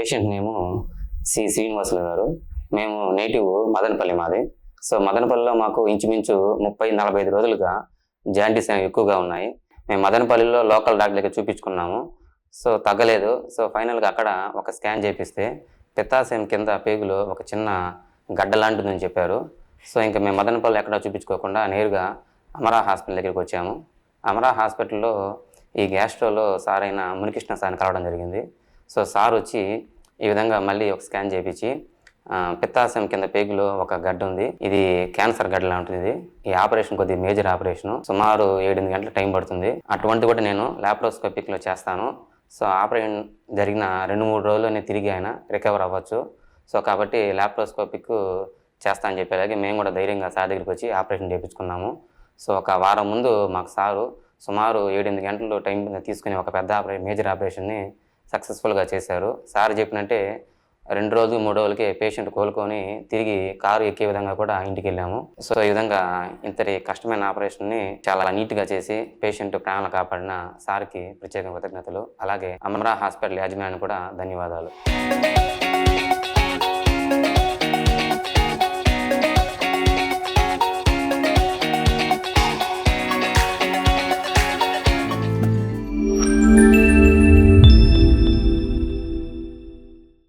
Patient నేము శ్రీనివాసులు గారు. మేము native Madanapalle మాది. సో మదనపల్లిలో మాకు ఇంచుమించు 30-45 రోజులుగా జాండీస్ అనేవి ఎక్కువగా ఉన్నాయి. మేము మదనపల్లిలో లోకల్ డాక్టర్ దగ్గర చూపించుకున్నాము. సో తగ్గలేదు. సో ఫైనల్గా అక్కడ ఒక స్కాన్ చేపిస్తే పిత్తాశయం కింద పేగులో ఒక చిన్న గడ్డ లాంటిదని చెప్పారు. సో ఇంకా మేము మదనపల్లి ఎక్కడా చూపించుకోకుండా నేరుగా అమరా హాస్పిటల్ దగ్గరికి వచ్చాము. అమరా హాస్పిటల్లో ఈ గ్యాస్ట్రోలో సార్ అయిన మునికృష్ణ సార్ని కలవడం జరిగింది. సో సార్ వచ్చి ఈ విధంగా మళ్ళీ ఒక స్కాన్ చేయించి పిత్తాశయం కింద పేగులో ఒక గడ్డ ఉంది, ఇది క్యాన్సర్ గడ్డ లాంటిది, ఈ ఆపరేషన్ కొద్దిగా మేజర్ ఆపరేషన్, సుమారు 7-8 గంటల టైం పడుతుంది, అటువంటి కూడా నేను లాప్రోస్కోపిక్లో చేస్తాను. సో ఆపరేషన్ జరిగిన 2-3 రోజుల్లోనే తిరిగి ఆయన రికవర్ అవ్వచ్చు. సో కాబట్టి లాప్రోస్కోపిక్ చేస్తా అని చెప్పేలాగే మేము కూడా ధైర్యంగా సార్ దగ్గరికి వచ్చి ఆపరేషన్ చేయించుకున్నాము. సో ఒక వారం ముందు మాకు సారు సుమారు 7-8 గంటలు టైం తీసుకుని ఒక పెద్ద మేజర్ ఆపరేషన్ని సక్సెస్ఫుల్గా చేశారు. సార్ చెప్పినట్టే 2 రోజులు 3 రోజులకే పేషెంట్ కోలుకొని తిరిగి కారు ఎక్కే విధంగా కూడా ఇంటికి వెళ్ళాము. సో ఈ విధంగా ఇంతటి కష్టమైన ఆపరేషన్ని చాలా నీట్గా చేసి పేషెంట్ ప్రాణాలు కాపాడిన సార్కి ప్రత్యేక కృతజ్ఞతలు. అలాగే అమరా హాస్పిటల్ యాజమాన్యానికి కూడా ధన్యవాదాలు.